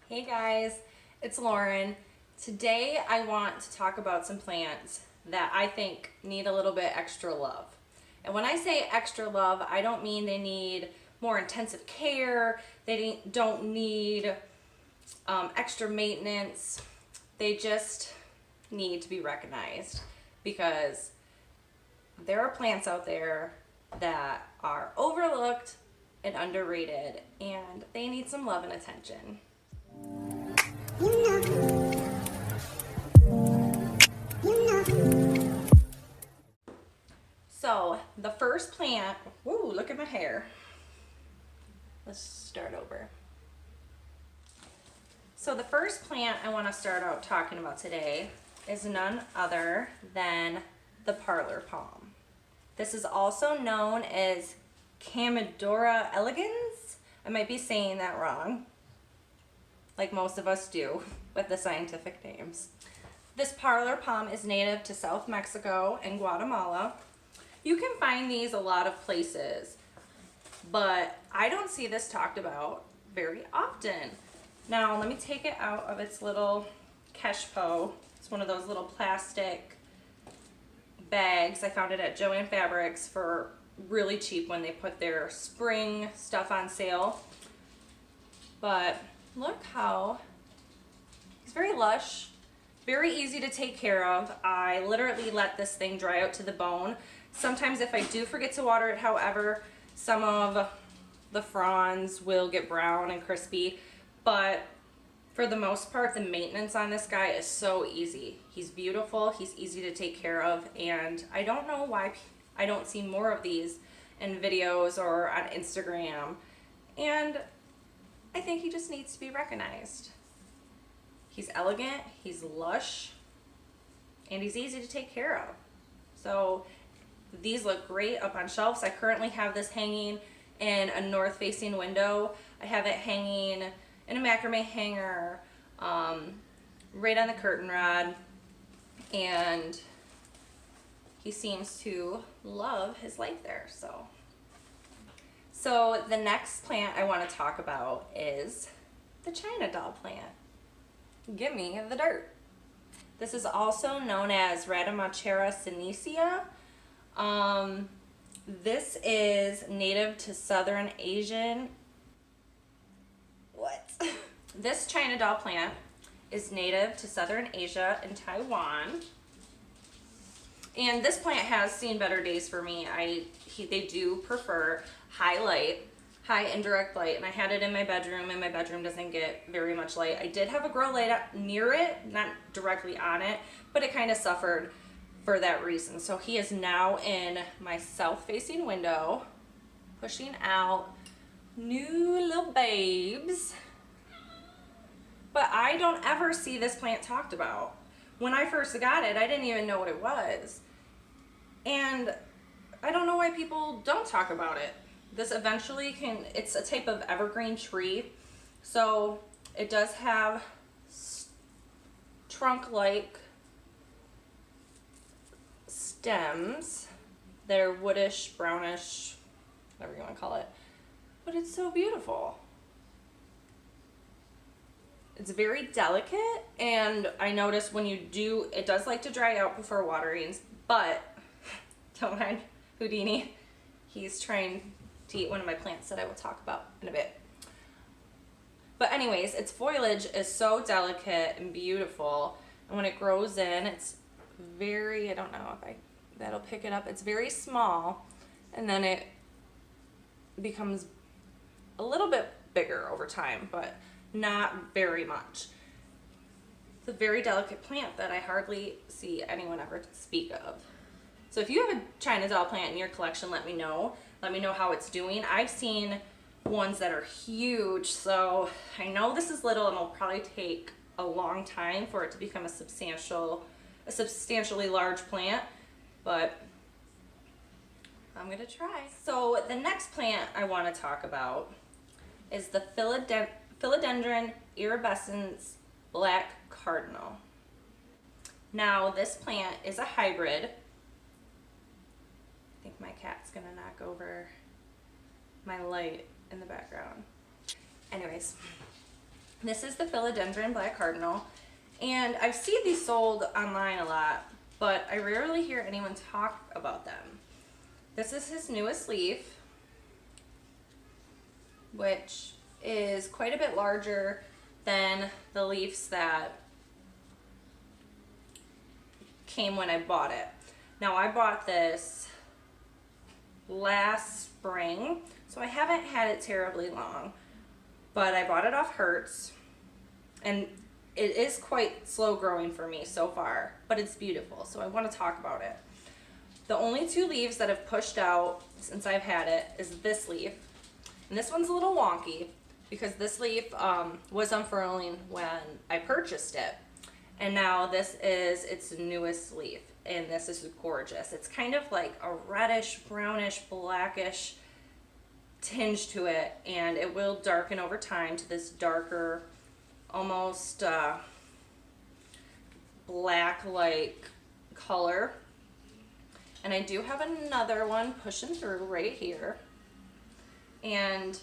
Hey guys, it's Lauren. Today I want to talk about some plants that I think need a little bit extra love. And when I say extra love, I don't mean they need more intensive care, they don't need extra maintenance. They just need to be recognized because there are plants out there that are overlooked and underrated, and they need some love and attention. So the first plant, woo, look at my hair. Let's start over. So the first plant I want to start out talking about today is none other than the parlor palm. This is also known as Camidora elegans. I might be saying that wrong, like most of us do with the scientific names. This parlor palm is native to South Mexico and Guatemala. You can find these a lot of places, but I don't see this talked about very often. Now let me take it out of its little cachepot. It's one of those little plastic bags. I found it at Joann Fabrics for really cheap when they put their spring stuff on sale. But look how it's very lush, very easy to take care of. I literally let this thing dry out to the bone. Sometimes if I do forget to water it, however, some of the fronds will get brown and crispy, but for the most part, the maintenance on this guy is so easy. He's beautiful, he's easy to take care of, and I don't know why I don't see more of these in videos or on Instagram, and I think he just needs to be recognized. He's elegant, he's lush, and he's easy to take care of. So these look great up on shelves. I currently have this hanging in a north-facing window. I have it hanging in a macrame hanger, right on the curtain rod, and he seems to love his life there. So the next plant I want to talk about is the China doll plant. Give me the dirt. This is also known as Ratamachera senecio. This is native to Southern Asian. What? This China doll plant is native to Southern Asia and Taiwan. And this plant has seen better days for me. They do prefer high light, high indirect light, and I had it in my bedroom, and my bedroom doesn't get very much light. I did have a grow light up near it, not directly on it, but it kind of suffered for that reason. So he is now in my south-facing window, pushing out new little babes. But I don't ever see this plant talked about. When I first got it, I didn't even know what it was. And I don't know why people don't talk about it. This eventually it's a type of evergreen tree. So it does have trunk-like stems. They're woodish, brownish, whatever you want to call it. But it's so beautiful. It's very delicate, and I noticed when you do, it does like to dry out before waterings, but don't mind Houdini. He's trying to eat one of my plants that I will talk about in a bit. But anyways, its foliage is so delicate and beautiful, and when it grows in, it's very, I don't know if that'll pick it up, it's very small, and then it becomes a little bit bigger over time, but not very much. It's a very delicate plant that I hardly see anyone ever speak of. So if you have a China doll plant in your collection, let me know. Let me know how it's doing. I've seen ones that are huge, so I know this is little and it'll probably take a long time for it to become a substantially large plant, but I'm gonna try. So the next plant I want to talk about is the philodendron iridescens black cardinal. Now this plant is a hybrid. I think my cat's gonna knock over my light in the background. Anyways, This is the philodendron black cardinal, and I've seen these sold online a lot, but I rarely hear anyone talk about them. This is his newest leaf, which is quite a bit larger than the leaves that came when I bought it. Now, I bought this last spring, so I haven't had it terribly long, but I bought it off Hertz, and it is quite slow growing for me so far, but it's beautiful, so I want to talk about it. The only two leaves that have pushed out since I've had it is this leaf, and this one's a little wonky because this leaf was unfurling when I purchased it, and now this is its newest leaf, and this is gorgeous. It's kind of like a reddish, brownish, blackish tinge to it, and it will darken over time to this darker, almost black-like color. And I do have another one pushing through right here. And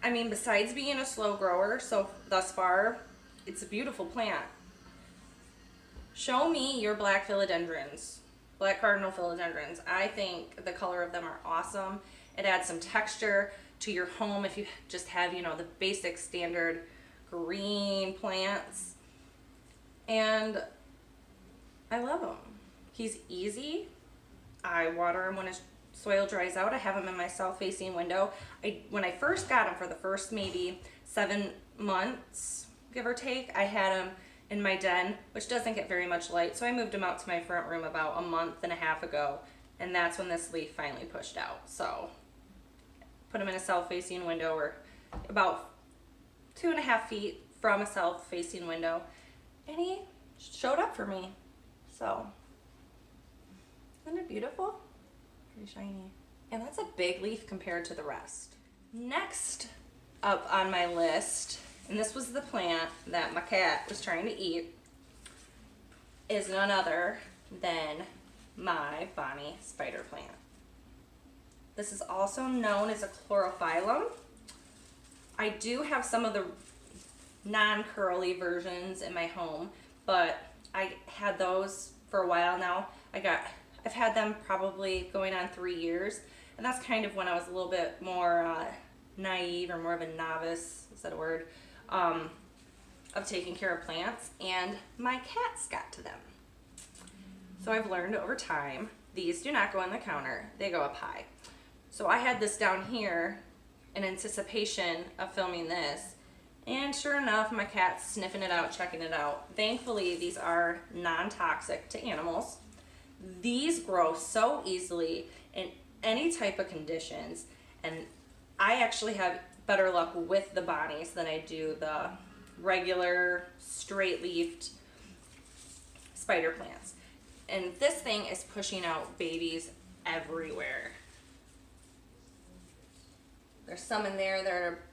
I mean, besides being a slow grower, so thus far, it's a beautiful plant. Show me your black philodendrons, black cardinal philodendrons. I think the color of them are awesome. It adds some texture to your home if you just have, you know, the basic standard green plants. And I love him. He's easy. I water him when his soil dries out. I have him in my south-facing window. When I first got him, for the first maybe 7 months, give or take, I had him in my den, which doesn't get very much light, so I moved him out to my front room about a month and a half ago, and that's when this leaf finally pushed out. So put him in a south-facing window, or about 2.5 feet from a south-facing window, and he showed up for me. So isn't it beautiful? Pretty shiny. And that's a big leaf compared to the rest. Next up on my list, and this was the plant that my cat was trying to eat, is none other than my Bonnie spider plant. This is also known as a chlorophyllum. I do have some of the non-curly versions in my home, but I had those for a while now. I've had them probably going on 3 years, and that's kind of when I was a little bit more naive, or more of a novice, is that a word, of taking care of plants, and my cats got to them. So I've learned over time, these do not go on the counter, they go up high. So I had this down here in anticipation of filming this, and sure enough, my cat's sniffing it out, checking it out. Thankfully, these are non-toxic to animals. These grow so easily in any type of conditions, and I actually have better luck with the Bonnies than I do the regular straight-leafed spider plants. And this thing is pushing out babies everywhere. There's some in there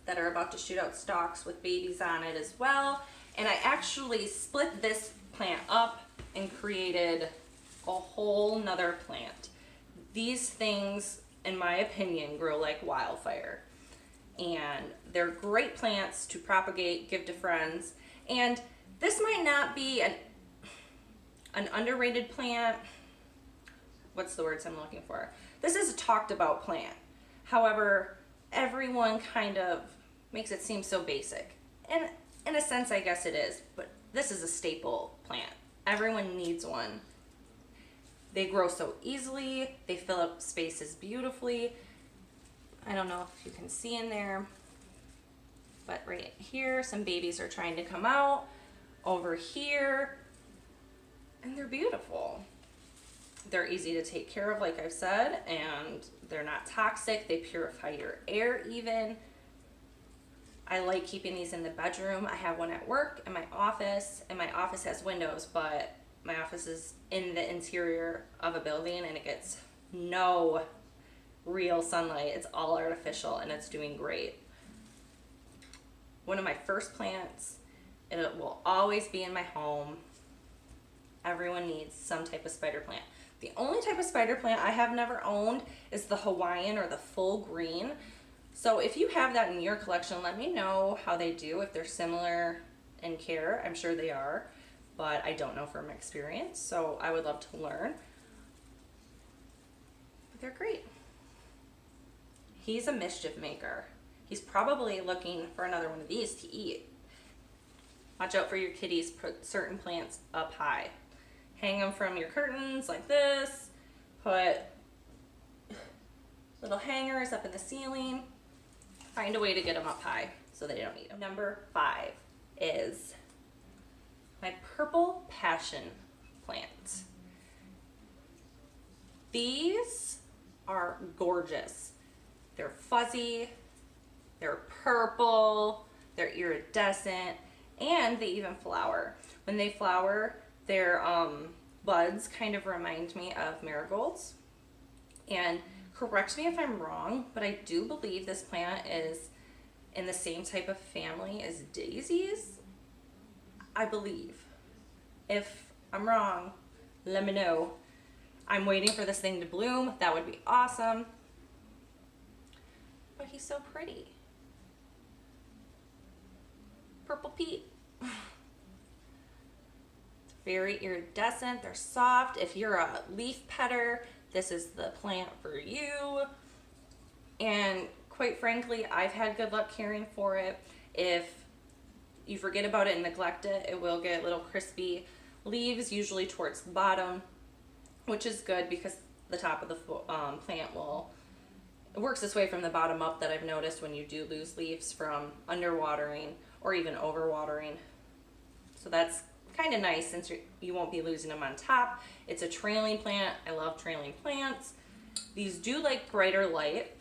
that are about to shoot out stalks with babies on it as well. And I actually split this plant up and created a whole nother plant. These things, in my opinion, grow like wildfire. And they're great plants to propagate, give to friends. And this might not be an underrated plant. What's the words I'm looking for? This is a talked about plant. However, everyone kind of makes it seem so basic. And in a sense, I guess it is, but this is a staple plant. Everyone needs one. They grow so easily, they fill up spaces beautifully. I don't know if you can see in there, but right here, some babies are trying to come out. Over here, and they're beautiful. They're easy to take care of, like I've said, and they're not toxic. They purify your air even. I like keeping these in the bedroom. I have one at work and my office has windows, but my office is in the interior of a building and it gets no real sunlight. It's all artificial and it's doing great. One of my first plants. It will always be in my home. Everyone needs some type of spider plant. The only type of spider plant I have never owned is the Hawaiian or the full green. So if you have that in your collection, let me know how they do, if they're similar in care. I'm sure they are, but I don't know from experience, so I would love to learn. But they're great. He's a mischief maker. He's probably looking for another one of these to eat. Watch out for your kitties. Put certain plants up high. Hang them from your curtains like this. Put little hangers up in the ceiling. Find a way to get them up high so they don't eat them. Number 5 is my purple passion plant. These are gorgeous. They're fuzzy, they're purple, they're iridescent, and they even flower. When they flower, their buds kind of remind me of marigolds. And correct me if I'm wrong, but I do believe this plant is in the same type of family as daisies. I believe. If I'm wrong, let me know. I'm waiting for this thing to bloom. That would be awesome. But he's so pretty. Purple Pete. Very iridescent. They're soft. If you're a leaf petter, this is the plant for you. And quite frankly, I've had good luck caring for it. If you forget about it and neglect it, it will get little crispy leaves, usually towards the bottom, which is good because the top of the plant it works this way from the bottom up, that I've noticed when you do lose leaves from underwatering or even overwatering. So that's kind of nice since you won't be losing them on top. It's a trailing plant. I love trailing plants. These do like brighter light.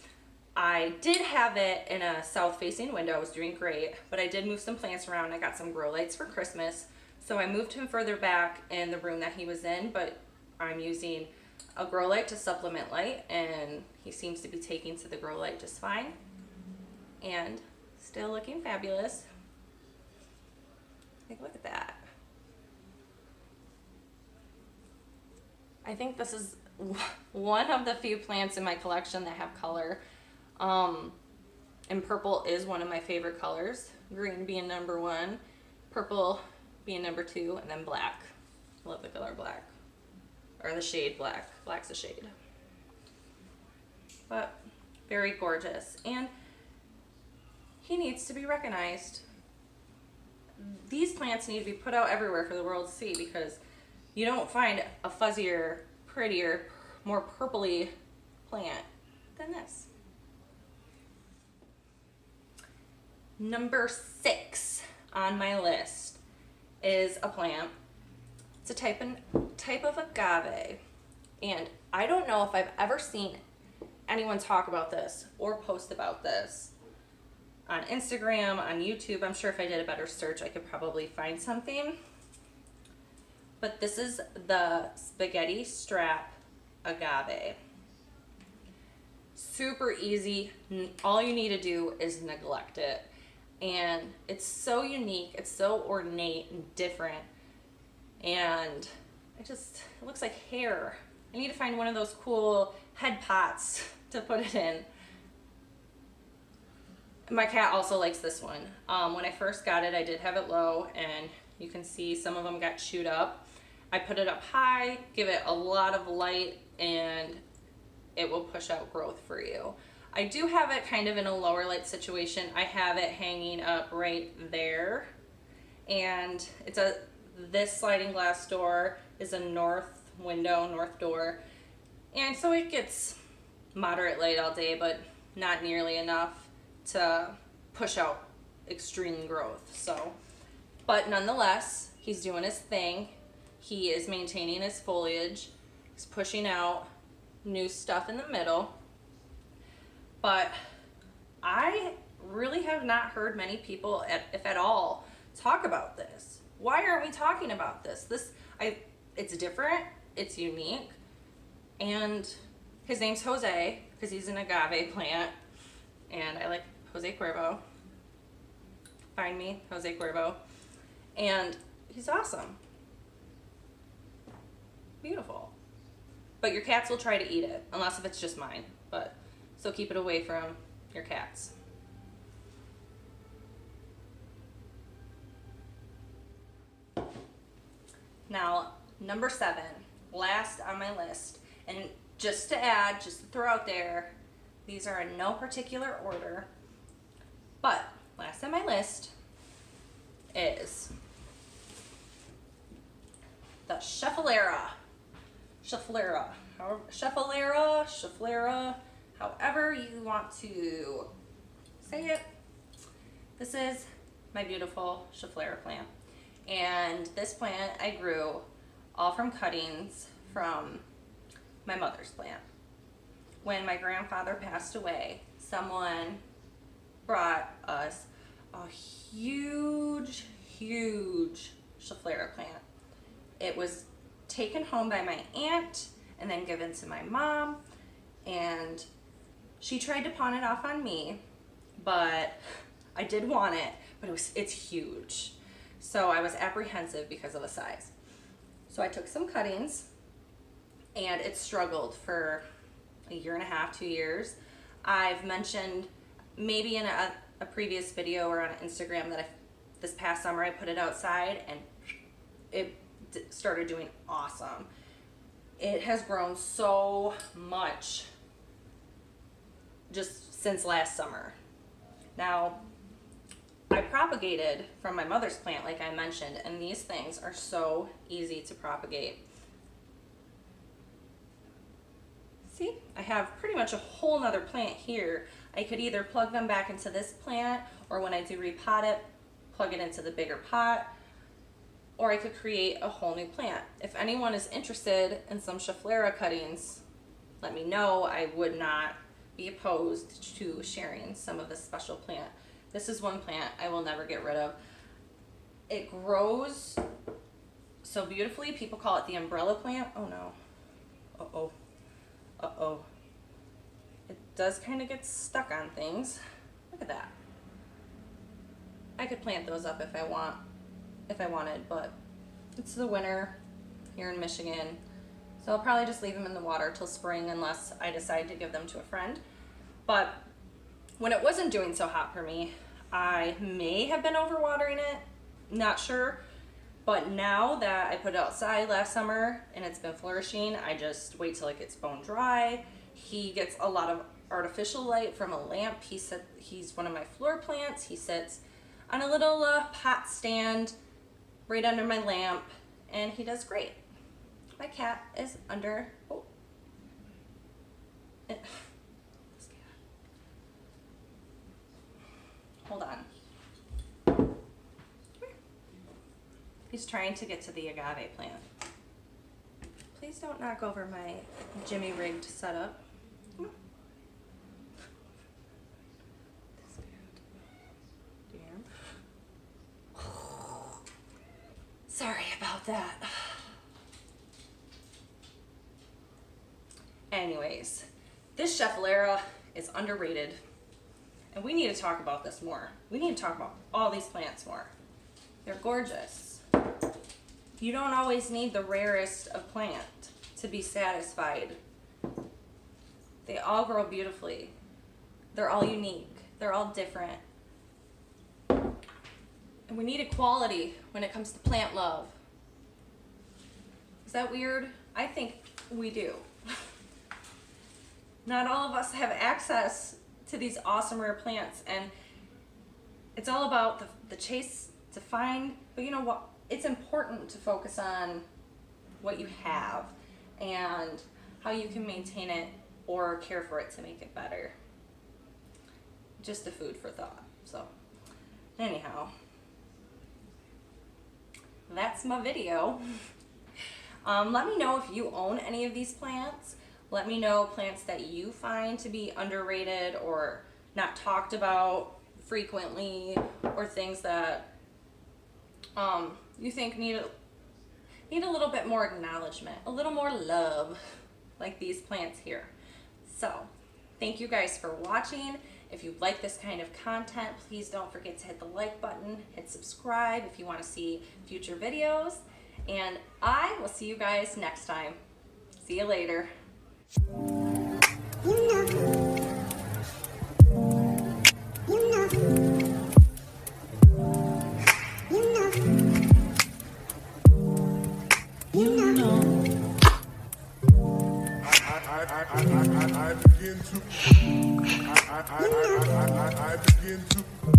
I did have it in a south-facing window. I was doing great, but I did move some plants around. I got some grow lights for Christmas, so I moved him further back in the room that he was in, but I'm using a grow light to supplement light, and he seems to be taking to the grow light just fine, and still looking fabulous. Take a look at that. I think this is one of the few plants in my collection that have color. And purple is one of my favorite colors. Green being number 1, purple being number 2, and then black. I love the color black. Or the shade black. Black's a shade. But very gorgeous. And he needs to be recognized. These plants need to be put out everywhere for the world to see, because you don't find a fuzzier, prettier, more purpley plant than this. Number 6 on my list is a plant. It's a type of agave, and I don't know if I've ever seen anyone talk about this or post about this on Instagram, on YouTube. I'm sure if I did a better search, I could probably find something. But this is the spaghetti strap agave. Super easy. All you need to do is neglect it. And it's so unique, it's so ornate and different, and it looks like hair. I need to find one of those cool head pots to put it in. My cat also likes this one. When I first got it, I did have it low, and you can see some of them got chewed up. I put it up high, give it a lot of light, and it will push out growth for you. I do have it kind of in a lower light situation. I have it hanging up right there, and this sliding glass door is a north door, and so it gets moderate light all day, but not nearly enough to push out extreme growth. So, but nonetheless, he's doing his thing. He is maintaining his foliage. He's pushing out new stuff in the middle. But I really have not heard many people, if at all, talk about this. Why aren't we talking about this? It's different, it's unique, and his name's Jose, because he's an agave plant, and I like Jose Cuervo. Find me, Jose Cuervo. And he's awesome. Beautiful. But your cats will try to eat it, unless if it's just mine. So keep it away from your cats. Now, number 7, last on my list, and just to add, just to throw out there, these are in no particular order, but last on my list is the Schefflera, however you want to say it. This is my beautiful Schefflera plant. And this plant I grew all from cuttings from my mother's plant. When my grandfather passed away, someone brought us a huge Schefflera plant. It was taken home by my aunt and then given to my mom, and she tried to pawn it off on me, but I did want it, but it's huge. So I was apprehensive because of the size. So I took some cuttings, and it struggled for a year and a half, 2 years. I've mentioned maybe in a previous video or on Instagram that this past summer I put it outside and it started doing awesome. It has grown so much just since last summer. Now, I propagated from my mother's plant, like I mentioned, and these things are so easy to propagate. See, I have pretty much a whole nother plant here. I could either plug them back into this plant, or when I do repot it, plug it into the bigger pot, or I could create a whole new plant. If anyone is interested in some Schefflera cuttings, let me know. I would not be opposed to sharing some of this special plant. This is one plant I will never get rid of. It grows so beautifully. People call it the umbrella plant. Oh no. Uh-oh. Uh-oh. It does kind of get stuck on things. Look at that. I could plant those up if I wanted, but it's the winter here in Michigan. So I'll probably just leave them in the water till spring unless I decide to give them to a friend. But when it wasn't doing so hot for me, I may have been overwatering it, not sure. But now that I put it outside last summer and it's been flourishing, I just wait till it gets bone dry. He gets a lot of artificial light from a lamp. He's one of my floor plants. He sits on a little pot stand right under my lamp, and he does great. My cat is under, oh. Hold on. He's trying to get to the agave plant. Please don't knock over my Jimmy rigged setup. Sorry about that. Anyways, this Schefflera is underrated, and we need to talk about this more. We need to talk about all these plants more. They're gorgeous. You don't always need the rarest of plant to be satisfied. They all grow beautifully. They're all unique. They're all different. And we need equality when it comes to plant love. Is that weird? I think we do. Not all of us have access to these awesome rare plants, and it's all about the chase to find, but you know what? It's important to focus on what you have and how you can maintain it or care for it to make it better. Just a food for thought. So anyhow, that's my video. Let me know if you own any of these plants. Let me know plants that you find to be underrated or not talked about frequently, or things that you think need a little bit more acknowledgement, a little more love, like these plants here. So thank you guys for watching. If you like this kind of content, please don't forget to hit the like button, hit subscribe if you want to see future videos, and I will see you guys next time. See you later. You know. I begin to